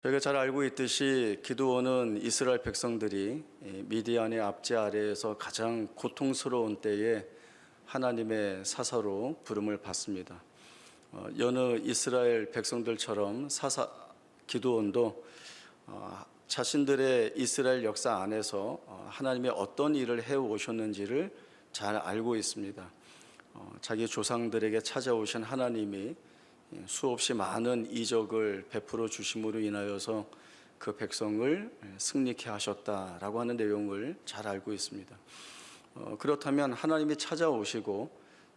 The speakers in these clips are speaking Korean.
저희가 잘 알고 있듯이 기드온은 이스라엘 백성들이 미디안의 압제 아래에서 가장 고통스러운 때에 하나님의 사사로 부름을 받습니다. 여느 이스라엘 백성들처럼 기드온도 자신들의 이스라엘 역사 안에서 하나님의 어떤 일을 해오셨는지를 잘 알고 있습니다. 자기 조상들에게 찾아오신 하나님이 수없이 많은 이적을 베풀어 주심으로 인하여서 그 백성을 승리케 하셨다라고 하는 내용을 잘 알고 있습니다. 그렇다면 하나님이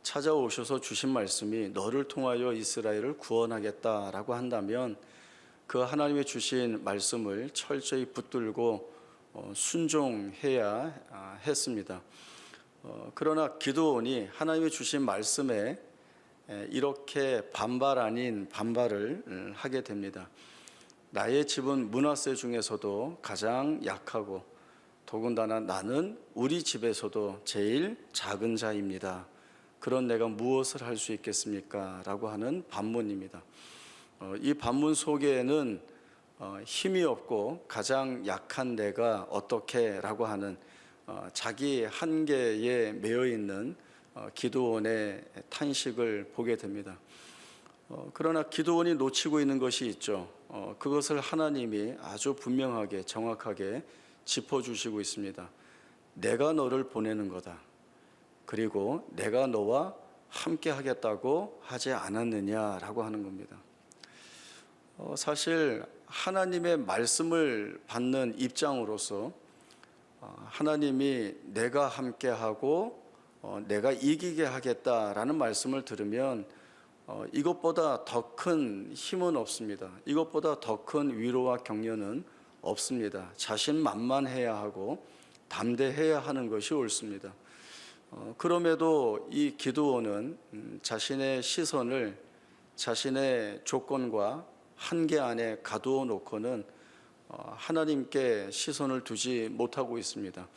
찾아오셔서 주신 말씀이 너를 통하여 이스라엘을 구원하겠다라고 한다면 그 하나님이 주신 말씀을 철저히 붙들고 순종해야 했습니다. 그러나 기드온이 하나님이 주신 말씀에 이렇게 반발 아닌 반발을 하게 됩니다. 나의 집은 므낫세 중에서도 가장 약하고 더군다나 나는 우리 집에서도 제일 작은 자입니다. 그런 내가 무엇을 할 수 있겠습니까? 라고 하는 반문입니다. 이 반문 속에는 힘이 없고 가장 약한 내가 어떻게 라고 하는 자기 한계에 매여 있는 기드온의 탄식을 보게 됩니다. 그러나 기드온이 놓치고 있는 것이 있죠. 그것을 하나님이 아주 분명하게 정확하게 짚어주시고 있습니다. 내가 너를 보내는 거다. 그리고 내가 너와 함께 하겠다고 하지 않았느냐라고 하는 겁니다. 사실 하나님의 말씀을 받는 입장으로서 하나님이 내가 함께하고 내가 이기게 하겠다라는 말씀을 들으면 이것보다 더 큰 힘은 없습니다. 이것보다 더 큰 위로와 격려는 없습니다. 자신만만해야 하고 담대해야 하는 것이 옳습니다. 그럼에도 이 기드온은 자신의 시선을 자신의 조건과 한계 안에 가두어 놓고는 하나님께 시선을 두지 못하고 있습니다.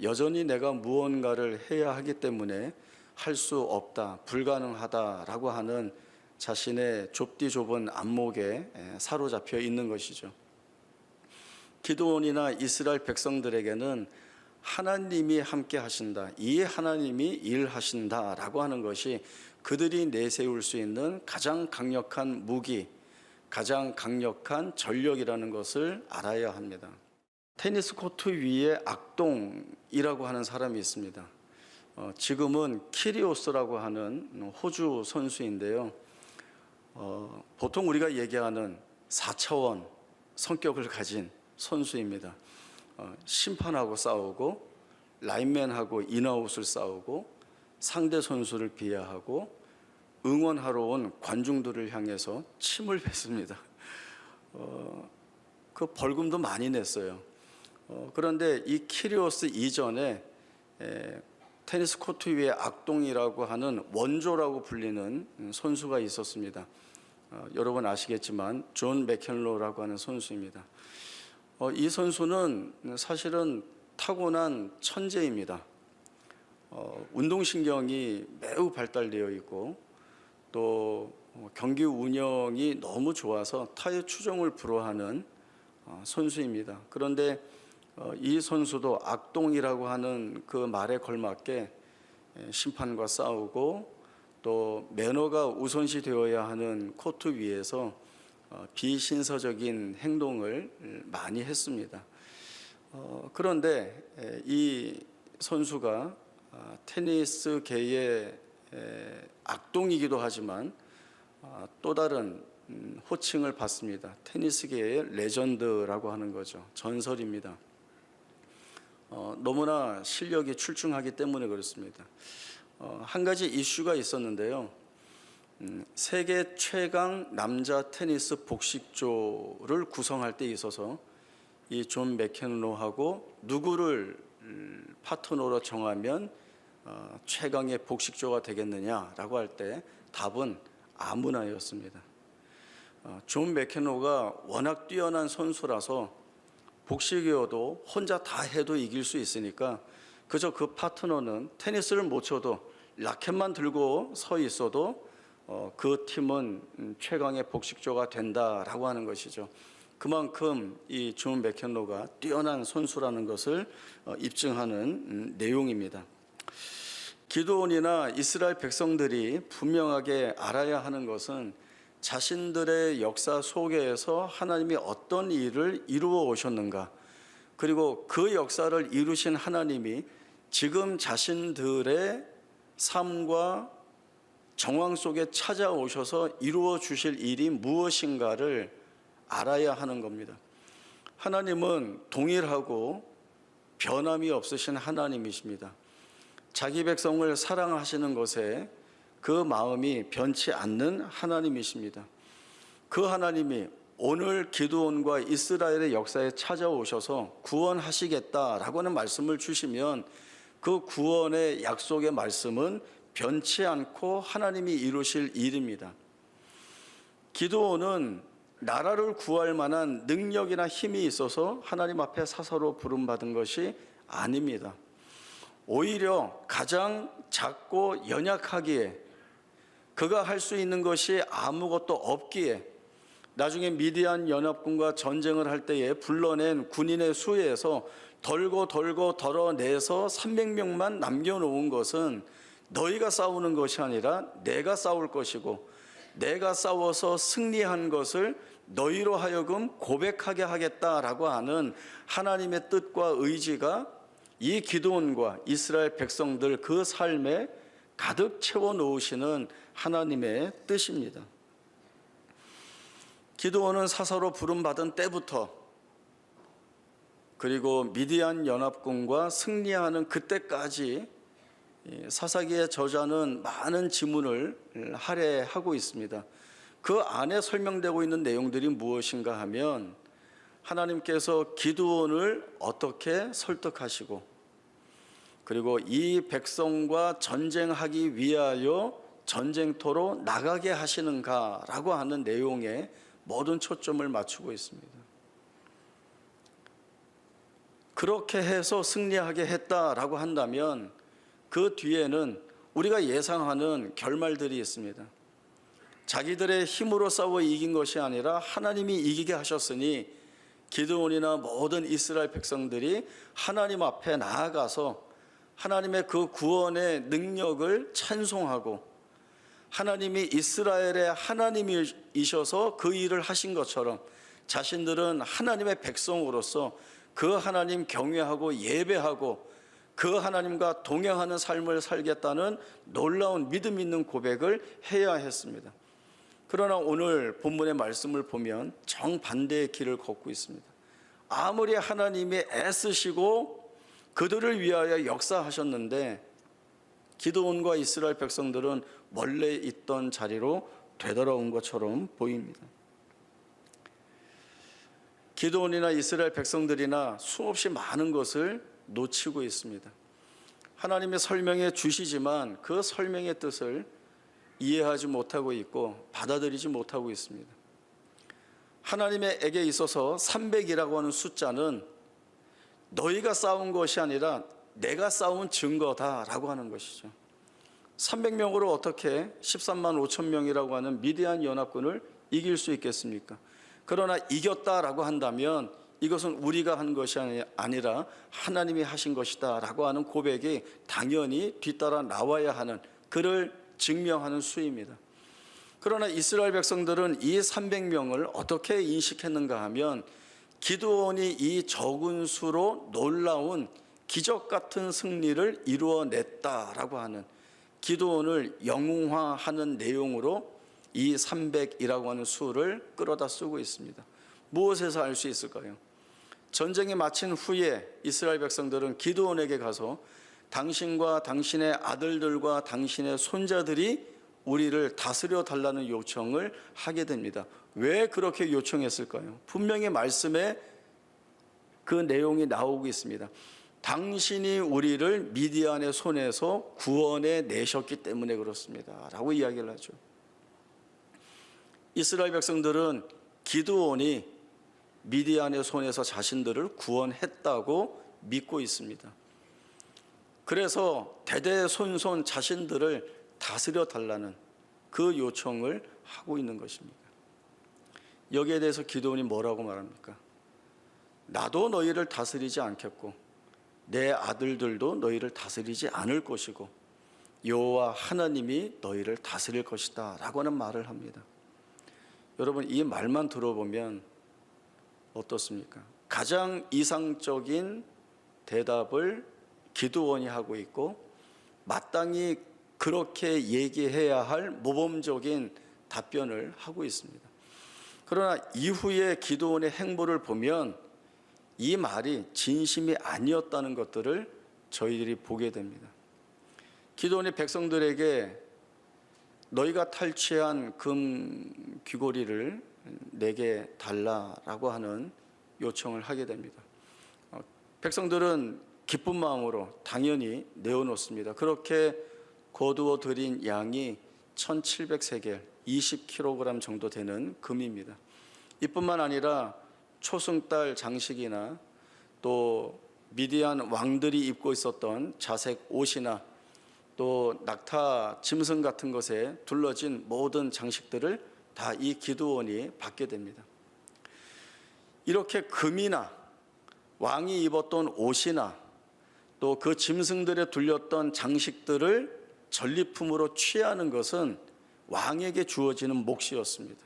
여전히 내가 무언가를 해야 하기 때문에 할 수 없다, 불가능하다라고 하는 자신의 좁디 좁은 안목에 사로잡혀 있는 것이죠. 기드온이나 이스라엘 백성들에게는 하나님이 함께 하신다, 이 하나님이 일하신다라고 하는 것이 그들이 내세울 수 있는 가장 강력한 무기, 가장 강력한 전력이라는 것을 알아야 합니다. 테니스 코트 위에 악동이라고 하는 사람이 있습니다. 지금은 키리오스라고 하는 호주 선수인데요. 보통 우리가 얘기하는 4차원 성격을 가진 선수입니다. 심판하고 싸우고 라인맨하고 인아웃을 싸우고 상대 선수를 비하하고 응원하러 온 관중들을 향해서 침을 뱉습니다. 그 벌금도 많이 냈어요. 그런데 이 키리오스 이전에 테니스 코트 위에 악동이라고 하는 원조라고 불리는 선수가 있었습니다. 여러분 아시겠지만 존 맥켄로라고 하는 선수입니다. 이 선수는 사실은 타고난 천재입니다. 운동신경이 매우 발달되어 있고 또 경기 운영이 너무 좋아서 타의 추종을 불허하는 선수입니다. 그런데 이 선수도 악동이라고 하는 그 말에 걸맞게 심판과 싸우고 또 매너가 우선시 되어야 하는 코트 위에서 비신서적인 행동을 많이 했습니다. 그런데 이 선수가 테니스계의 악동이기도 하지만 또 다른 호칭을 받습니다. 테니스계의 레전드라고 하는 거죠. 전설입니다. 너무나 실력이 출중하기 때문에 그렇습니다. 한 가지 이슈가 있었는데요. 세계 최강 남자 테니스 복식조를 구성할 때 있어서 이 존 맥켄로하고 누구를 파트너로 정하면 최강의 복식조가 되겠느냐라고 할 때 답은 아무나였습니다. 존 맥켄로가 워낙 뛰어난 선수라서 복식이어도 혼자 다 해도 이길 수 있으니까 그저 그 파트너는 테니스를 못 쳐도 라켓만 들고 서 있어도 그 팀은 최강의 복식조가 된다라고 하는 것이죠. 그만큼 이 존 맥켄로가 뛰어난 선수라는 것을 입증하는 내용입니다. 기드온이나 이스라엘 백성들이 분명하게 알아야 하는 것은 자신들의 역사 속에서 하나님이 어떤 일을 이루어 오셨는가, 그리고 그 역사를 이루신 하나님이 지금 자신들의 삶과 정황 속에 찾아오셔서 이루어 주실 일이 무엇인가를 알아야 하는 겁니다. 하나님은 동일하고 변함이 없으신 하나님이십니다. 자기 백성을 사랑하시는 것에 그 마음이 변치 않는 하나님이십니다. 그 하나님이 오늘 기드온과 이스라엘의 역사에 찾아오셔서 구원하시겠다라고 하는 말씀을 주시면 그 구원의 약속의 말씀은 변치 않고 하나님이 이루실 일입니다. 기드온은 나라를 구할 만한 능력이나 힘이 있어서 하나님 앞에 사사로 부름받은 것이 아닙니다. 오히려 가장 작고 연약하기에, 그가 할 수 있는 것이 아무것도 없기에 나중에 미디안 연합군과 전쟁을 할 때에 불러낸 군인의 수에서 덜고 덜어내서 300명만 남겨놓은 것은 너희가 싸우는 것이 아니라 내가 싸울 것이고, 내가 싸워서 승리한 것을 너희로 하여금 고백하게 하겠다라고 하는 하나님의 뜻과 의지가 이 기드온과 이스라엘 백성들 그 삶에 가득 채워 놓으시는 하나님의 뜻입니다. 기드온은 사사로 부름받은 때부터, 그리고 미디안 연합군과 승리하는 그때까지 사사기의 저자는 많은 지문을 할애하고 있습니다. 그 안에 설명되고 있는 내용들이 무엇인가 하면, 하나님께서 기드온을 어떻게 설득하시고, 그리고 이 백성과 전쟁하기 위하여 전쟁터로 나가게 하시는가라고 하는 내용에 모든 초점을 맞추고 있습니다. 그렇게 해서 승리하게 했다라고 한다면 그 뒤에는 우리가 예상하는 결말들이 있습니다. 자기들의 힘으로 싸워 이긴 것이 아니라 하나님이 이기게 하셨으니 기드온이나 모든 이스라엘 백성들이 하나님 앞에 나아가서 하나님의 그 구원의 능력을 찬송하고, 하나님이 이스라엘의 하나님이셔서 그 일을 하신 것처럼 자신들은 하나님의 백성으로서 그 하나님 경외하고 예배하고 그 하나님과 동행하는 삶을 살겠다는 놀라운 믿음 있는 고백을 해야 했습니다. 그러나 오늘 본문의 말씀을 보면 정반대의 길을 걷고 있습니다. 아무리 하나님이 애쓰시고 그들을 위하여 역사하셨는데 기드온과 이스라엘 백성들은 원래 있던 자리로 되돌아온 것처럼 보입니다. 기드온이나 이스라엘 백성들이나 수없이 많은 것을 놓치고 있습니다. 하나님의 설명해 주시지만 그 설명의 뜻을 이해하지 못하고 있고 받아들이지 못하고 있습니다. 하나님에게 있어서 300이라고 하는 숫자는 너희가 싸운 것이 아니라 내가 싸운 증거다라고 하는 것이죠. 300명으로 어떻게 13만 5천 명이라고 하는 미디안 연합군을 이길 수 있겠습니까? 그러나 이겼다라고 한다면 이것은 우리가 한 것이 아니라 하나님이 하신 것이다 라고 하는 고백이 당연히 뒤따라 나와야 하는, 그를 증명하는 수입니다. 그러나 이스라엘 백성들은 이 300명을 어떻게 인식했는가 하면 기드온이 이 적은 수로 놀라운 기적 같은 승리를 이루어냈다라고 하는, 기드온을 영웅화하는 내용으로 이 300이라고 하는 수를 끌어다 쓰고 있습니다. 무엇에서 알 수 있을까요? 전쟁이 마친 후에 이스라엘 백성들은 기드온에게 가서 당신과 당신의 아들들과 당신의 손자들이 우리를 다스려 달라는 요청을 하게 됩니다. 왜 그렇게 요청했을까요? 분명히 말씀에 그 내용이 나오고 있습니다. 당신이 우리를 미디안의 손에서 구원해 내셨기 때문에 그렇습니다 라고 이야기를 하죠. 이스라엘 백성들은 기드온이 미디안의 손에서 자신들을 구원했다고 믿고 있습니다. 그래서 대대손손 자신들을 다스려 달라는 그 요청을 하고 있는 것입니다. 여기에 대해서 기드온이 뭐라고 말합니까? 나도 너희를 다스리지 않겠고 내 아들들도 너희를 다스리지 않을 것이고 여호와 하나님이 너희를 다스릴 것이다 라고 하는 말을 합니다. 여러분, 이 말만 들어보면 어떻습니까? 가장 이상적인 대답을 기드온이 하고 있고 마땅히 그렇게 얘기해야 할 모범적인 답변을 하고 있습니다. 그러나 이후에 기드온의 행보를 보면 이 말이 진심이 아니었다는 것들을 저희들이 보게 됩니다. 기드온이 백성들에게 너희가 탈취한 금 귀고리를 내게 달라라고 하는 요청을 하게 됩니다. 백성들은 기쁜 마음으로 당연히 내어놓습니다. 그렇게 거두어 들인 양이 1700세겔 20kg 정도 되는 금입니다. 이뿐만 아니라 초승달 장식이나 또 미디안 왕들이 입고 있었던 자색 옷이나 또 낙타 짐승 같은 것에 둘러진 모든 장식들을 다 이 기드온이 받게 됩니다. 이렇게 금이나 왕이 입었던 옷이나 또 그 짐승들에 둘렸던 장식들을 전리품으로 취하는 것은 왕에게 주어지는 몫이었습니다.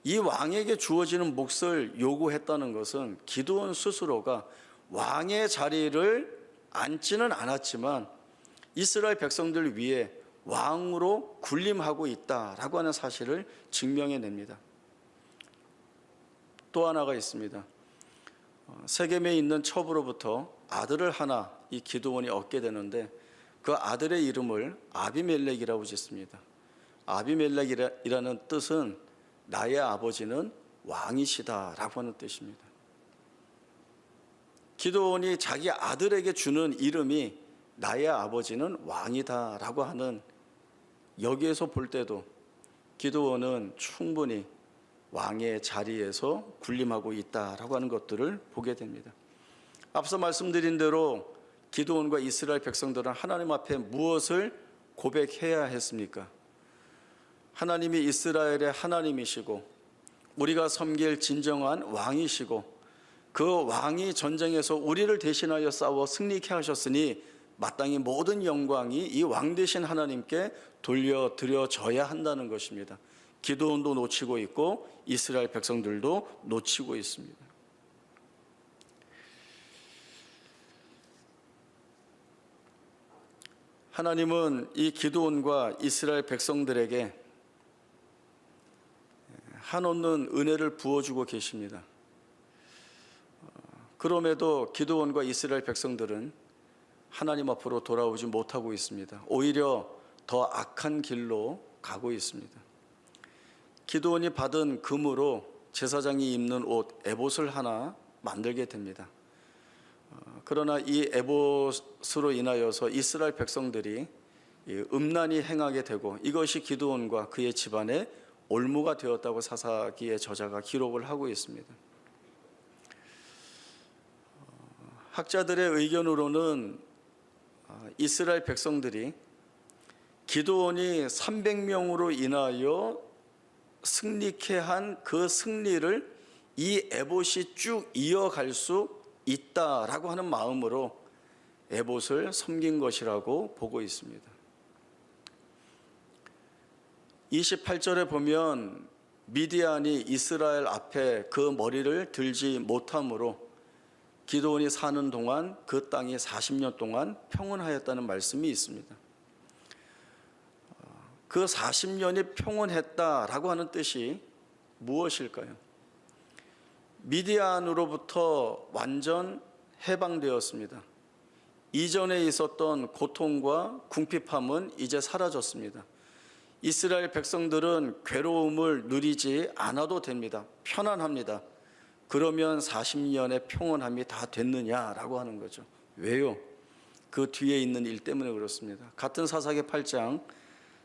이 왕에게 주어지는 몫을 요구했다는 것은 기드온 스스로가 왕의 자리를 앉지는 않았지만 이스라엘 백성들 위해 왕으로 군림하고 있다라고 하는 사실을 증명해냅니다. 또 하나가 있습니다. 세겜에 있는 첩으로부터 아들을 하나 이 기드온이 얻게 되는데 그 아들의 이름을 아비멜렉이라고 짓습니다. 아비멜렉이라는 뜻은 나의 아버지는 왕이시다라고 하는 뜻입니다. 기드온이 자기 아들에게 주는 이름이 나의 아버지는 왕이다라고 하는, 여기에서 볼 때도 기드온은 충분히 왕의 자리에서 군림하고 있다라고 하는 것들을 보게 됩니다. 앞서 말씀드린 대로 기드온과 이스라엘 백성들은 하나님 앞에 무엇을 고백해야 했습니까? 하나님이 이스라엘의 하나님이시고 우리가 섬길 진정한 왕이시고 그 왕이 전쟁에서 우리를 대신하여 싸워 승리케 하셨으니 마땅히 모든 영광이 이 왕 되신 하나님께 돌려드려져야 한다는 것입니다. 기드온도 놓치고 있고 이스라엘 백성들도 놓치고 있습니다. 하나님은 이 기드온과 이스라엘 백성들에게 한없는 은혜를 부어주고 계십니다. 그럼에도 기드온과 이스라엘 백성들은 하나님 앞으로 돌아오지 못하고 있습니다. 오히려 더 악한 길로 가고 있습니다. 기드온이 받은 금으로 제사장이 입는 옷 에봇을 하나 만들게 됩니다. 그러나 이 에봇으로 인하여서 이스라엘 백성들이 음란히 행하게 되고 이것이 기드온과 그의 집안의 올무가 되었다고 사사기의 저자가 기록을 하고 있습니다. 학자들의 의견으로는 이스라엘 백성들이 기드온이 300명으로 인하여 승리케 한 그 승리를 이 에봇이 쭉 이어갈 수 있다라고 하는 마음으로 에봇을 섬긴 것이라고 보고 있습니다. 28절에 보면 미디안이 이스라엘 앞에 그 머리를 들지 못함으로 기드온이 사는 동안 그 땅이 40년 동안 평온하였다는 말씀이 있습니다. 그 40년이 평온했다라고 하는 뜻이 무엇일까요? 미디안으로부터 완전 해방되었습니다. 이전에 있었던 고통과 궁핍함은 이제 사라졌습니다. 이스라엘 백성들은 괴로움을 누리지 않아도 됩니다. 편안합니다. 그러면 40년의 평온함이 다 됐느냐라고 하는 거죠. 왜요? 그 뒤에 있는 일 때문에 그렇습니다. 같은 사사기 8장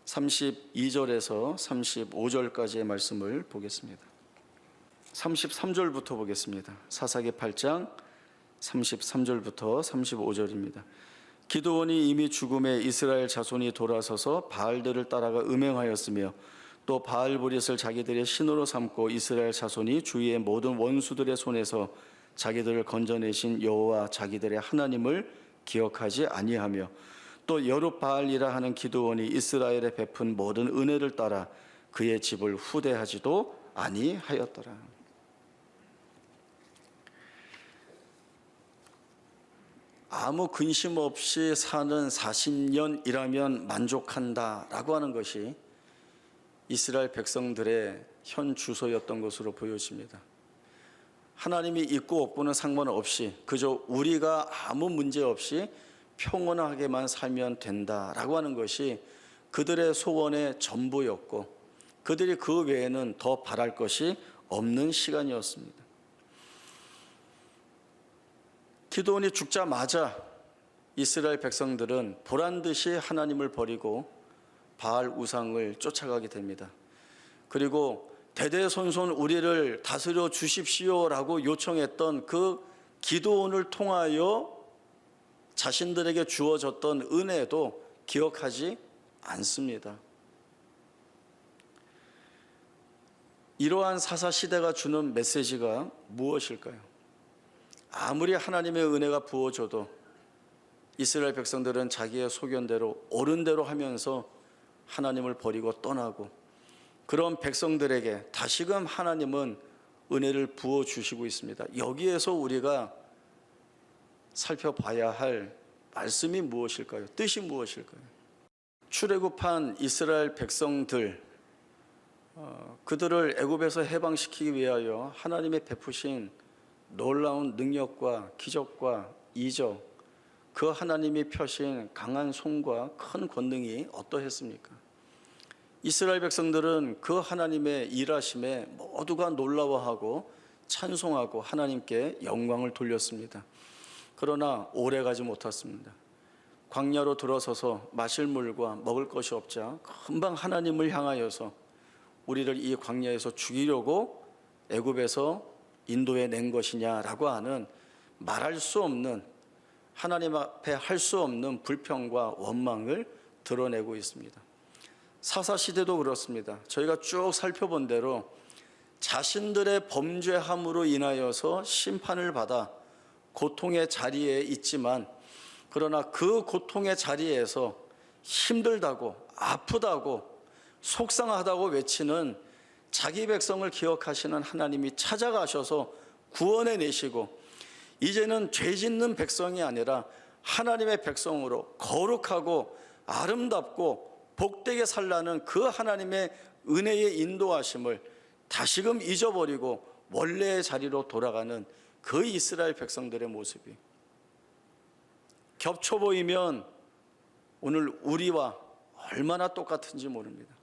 32절에서 35절까지의 말씀을 보겠습니다. 33절부터 보겠습니다. 사사기 8장 33절부터 35절입니다. 기드온이 이미 죽음에 이스라엘 자손이 돌아서서 바알들을 따라가 음행하였으며 또 바알브릿을 자기들의 신으로 삼고 이스라엘 자손이 주위의 모든 원수들의 손에서 자기들을 건져내신 여호와 자기들의 하나님을 기억하지 아니하며 또 여룻바알이라 하는 기드온이 이스라엘에 베푼 모든 은혜를 따라 그의 집을 후대하지도 아니하였더라. 아무 근심 없이 사는 40년이라면 만족한다라고 하는 것이 이스라엘 백성들의 현 주소였던 것으로 보여집니다. 하나님이 있고 없고는 상관없이 그저 우리가 아무 문제 없이 평온하게만 살면 된다라고 하는 것이 그들의 소원의 전부였고 그들이 그 외에는 더 바랄 것이 없는 시간이었습니다. 기드온이 죽자마자 이스라엘 백성들은 보란듯이 하나님을 버리고 바알 우상을 쫓아가게 됩니다. 그리고 대대손손 우리를 다스려 주십시오라고 요청했던 그 기드온을 통하여 자신들에게 주어졌던 은혜도 기억하지 않습니다. 이러한 사사시대가 주는 메시지가 무엇일까요? 아무리 하나님의 은혜가 부어져도 이스라엘 백성들은 자기의 소견대로 옳은 대로 하면서 하나님을 버리고 떠나고 그런 백성들에게 다시금 하나님은 은혜를 부어주시고 있습니다. 여기에서 우리가 살펴봐야 할 말씀이 무엇일까요? 뜻이 무엇일까요? 출애굽한 이스라엘 백성들 그들을 애굽에서 해방시키기 위하여 하나님의 베푸신 놀라운 능력과 기적과 이적 그 하나님이 펴신 강한 손과 큰 권능이 어떠했습니까? 이스라엘 백성들은 그 하나님의 일하심에 모두가 놀라워하고 찬송하고 하나님께 영광을 돌렸습니다. 그러나 오래가지 못했습니다. 광야로 들어서서 마실 물과 먹을 것이 없자 금방 하나님을 향하여서 우리를 이 광야에서 죽이려고 애굽에서 인도해 낸 것이냐라고 하는 말할 수 없는 하나님 앞에 할 수 없는 불평과 원망을 드러내고 있습니다. 사사시대도 그렇습니다. 저희가 쭉 살펴본 대로 자신들의 범죄함으로 인하여서 심판을 받아 고통의 자리에 있지만 그러나 그 고통의 자리에서 힘들다고 아프다고 속상하다고 외치는 자기 백성을 기억하시는 하나님이 찾아가셔서 구원해 내시고 이제는 죄 짓는 백성이 아니라 하나님의 백성으로 거룩하고 아름답고 복되게 살라는 그 하나님의 은혜의 인도하심을 다시금 잊어버리고 원래의 자리로 돌아가는 그 이스라엘 백성들의 모습이 겹쳐 보이면 오늘 우리와 얼마나 똑같은지 모릅니다.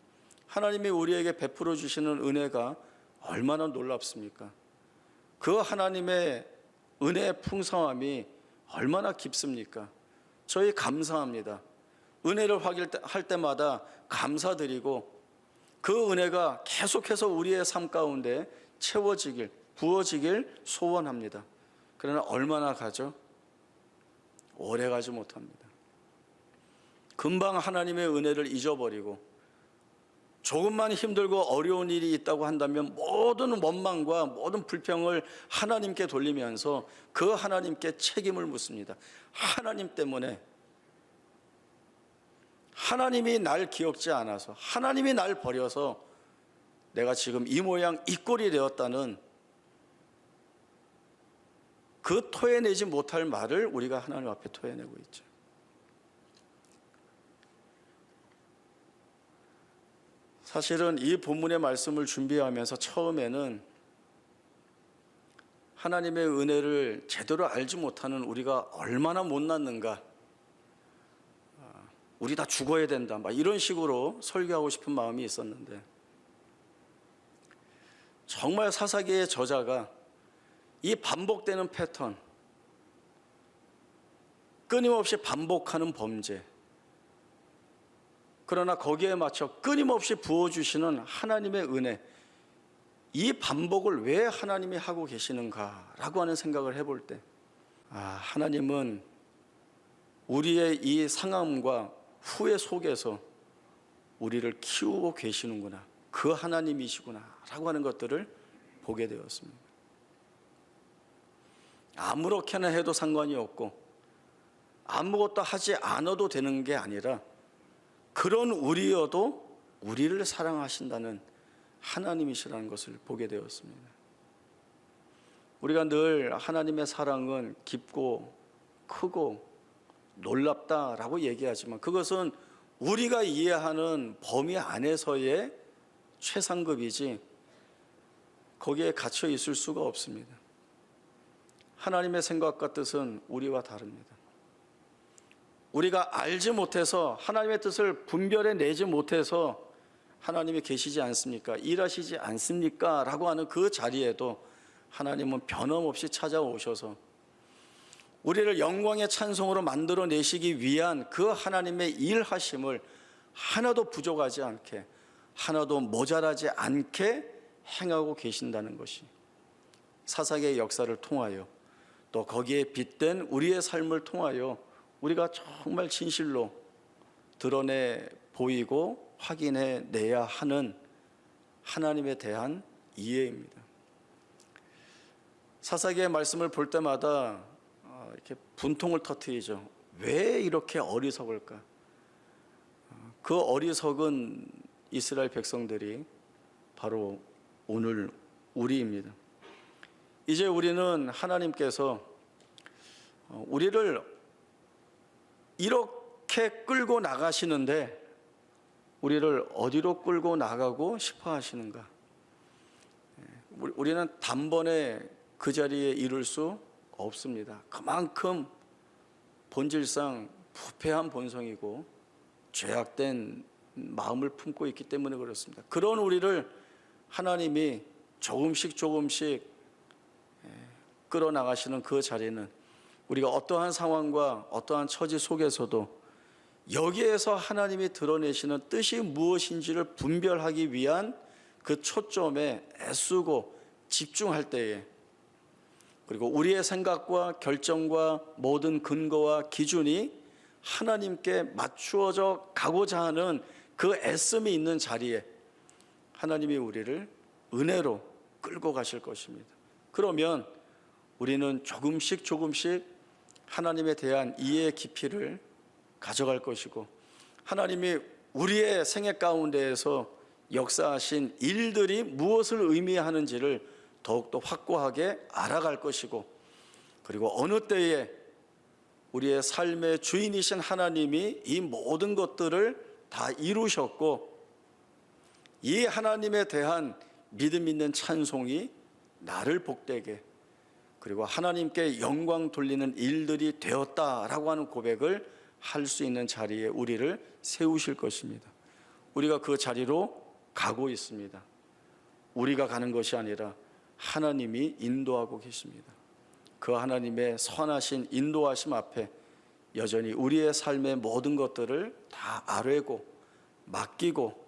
하나님이 우리에게 베풀어 주시는 은혜가 얼마나 놀랍습니까? 그 하나님의 은혜의 풍성함이 얼마나 깊습니까? 저희 감사합니다. 은혜를 확인할 때마다 감사드리고 그 은혜가 계속해서 우리의 삶 가운데 채워지길, 부어지길 소원합니다. 그러나 얼마나 가죠? 오래 가지 못합니다. 금방 하나님의 은혜를 잊어버리고 조금만 힘들고 어려운 일이 있다고 한다면 모든 원망과 모든 불평을 하나님께 돌리면서 그 하나님께 책임을 묻습니다. 하나님 때문에 하나님이 날 기억지 않아서 하나님이 날 버려서 내가 지금 이 모양 이 꼴이 되었다는 그 토해내지 못할 말을 우리가 하나님 앞에 토해내고 있죠. 사실은 이 본문의 말씀을 준비하면서 처음에는 하나님의 은혜를 제대로 알지 못하는 우리가 얼마나 못났는가, 우리 다 죽어야 된다, 막 이런 식으로 설교하고 싶은 마음이 있었는데 정말 사사기의 저자가 이 반복되는 패턴, 끊임없이 반복하는 범죄, 그러나 거기에 맞춰 끊임없이 부어주시는 하나님의 은혜, 이 반복을 왜 하나님이 하고 계시는가라고 하는 생각을 해볼 때 하나님은 우리의 이 상함과 후회 속에서 우리를 키우고 계시는구나, 그 하나님이시구나라고 하는 것들을 보게 되었습니다. 아무렇게나 해도 상관이 없고 아무것도 하지 않아도 되는 게 아니라 그런 우리여도 우리를 사랑하신다는 하나님이시라는 것을 보게 되었습니다. 우리가 늘 하나님의 사랑은 깊고 크고 놀랍다라고 얘기하지만 그것은 우리가 이해하는 범위 안에서의 최상급이지 거기에 갇혀 있을 수가 없습니다. 하나님의 생각과 뜻은 우리와 다릅니다. 우리가 알지 못해서 하나님의 뜻을 분별해 내지 못해서 하나님이 계시지 않습니까? 일하시지 않습니까? 라고 하는 그 자리에도 하나님은 변함없이 찾아오셔서 우리를 영광의 찬송으로 만들어내시기 위한 그 하나님의 일하심을 하나도 부족하지 않게 하나도 모자라지 않게 행하고 계신다는 것이 사사기의 역사를 통하여 또 거기에 빗댄 우리의 삶을 통하여 우리가 정말 진실로 드러내 보이고 확인해 내야 하는 하나님에 대한 이해입니다. 사사기의 말씀을 볼 때마다 이렇게 분통을 터뜨리죠. 왜 이렇게 어리석을까? 그 어리석은 이스라엘 백성들이 바로 오늘 우리입니다. 이제 우리는 하나님께서 우리를 이렇게 끌고 나가시는데 우리를 어디로 끌고 나가고 싶어 하시는가? 우리는 단번에 그 자리에 이룰 수 없습니다. 그만큼 본질상 부패한 본성이고 죄악된 마음을 품고 있기 때문에 그렇습니다. 그런 우리를 하나님이 조금씩 끌어나가시는 그 자리는 우리가 어떠한 상황과 어떠한 처지 속에서도 여기에서 하나님이 드러내시는 뜻이 무엇인지를 분별하기 위한 그 초점에 애쓰고 집중할 때에 그리고 우리의 생각과 결정과 모든 근거와 기준이 하나님께 맞추어져 가고자 하는 그 애씀이 있는 자리에 하나님이 우리를 은혜로 끌고 가실 것입니다. 그러면 우리는 조금씩 하나님에 대한 이해의 깊이를 가져갈 것이고 하나님이 우리의 생애 가운데에서 역사하신 일들이 무엇을 의미하는지를 더욱더 확고하게 알아갈 것이고 그리고 어느 때에 우리의 삶의 주인이신 하나님이 이 모든 것들을 다 이루셨고 이 하나님에 대한 믿음 있는 찬송이 나를 복되게 그리고 하나님께 영광 돌리는 일들이 되었다라고 하는 고백을 할 수 있는 자리에 우리를 세우실 것입니다. 우리가 그 자리로 가고 있습니다. 우리가 가는 것이 아니라 하나님이 인도하고 계십니다. 그 하나님의 선하신 인도하심 앞에 여전히 우리의 삶의 모든 것들을 다 아뢰고 맡기고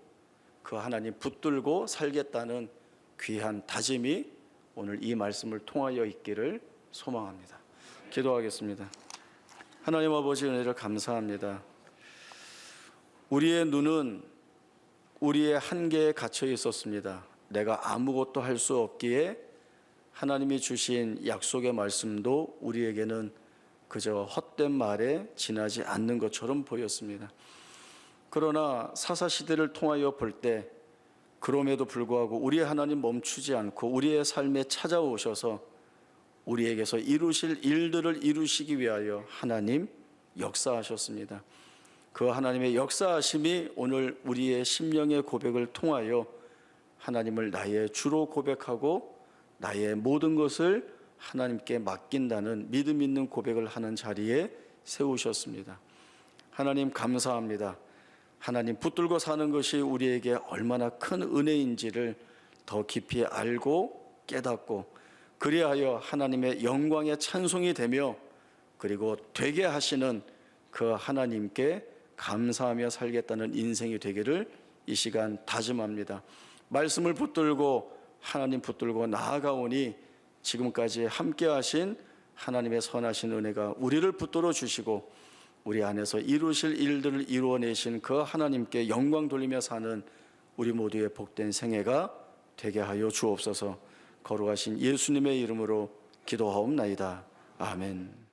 그 하나님 붙들고 살겠다는 귀한 다짐이 오늘 이 말씀을 통하여 있기를 소망합니다. 기도하겠습니다. 하나님 아버지 은혜를 감사합니다. 우리의 눈은 우리의 한계에 갇혀 있었습니다. 내가 아무것도 할 수 없기에 하나님이 주신 약속의 말씀도 우리에게는 그저 헛된 말에 지나지 않는 것처럼 보였습니다. 그러나 사사시대를 통하여 볼 때 그럼에도 불구하고 우리의 하나님 멈추지 않고 우리의 삶에 찾아오셔서 우리에게서 이루실 일들을 이루시기 위하여 하나님 역사하셨습니다. 그 하나님의 역사하심이 오늘 우리의 심령의 고백을 통하여 하나님을 나의 주로 고백하고 나의 모든 것을 하나님께 맡긴다는 믿음 있는 고백을 하는 자리에 세우셨습니다. 하나님 감사합니다. 하나님 붙들고 사는 것이 우리에게 얼마나 큰 은혜인지를 더 깊이 알고 깨닫고 그리하여 하나님의 영광의 찬송이 되며 그리고 되게 하시는 그 하나님께 감사하며 살겠다는 인생이 되기를 이 시간 다짐합니다. 말씀을 붙들고 하나님 붙들고 나아가오니 지금까지 함께 하신 하나님의 선하신 은혜가 우리를 붙들어 주시고 우리 안에서 이루실 일들을 이루어내신 그 하나님께 영광 돌리며 사는 우리 모두의 복된 생애가 되게 하여 주옵소서. 거룩하신 예수님의 이름으로 기도하옵나이다. 아멘.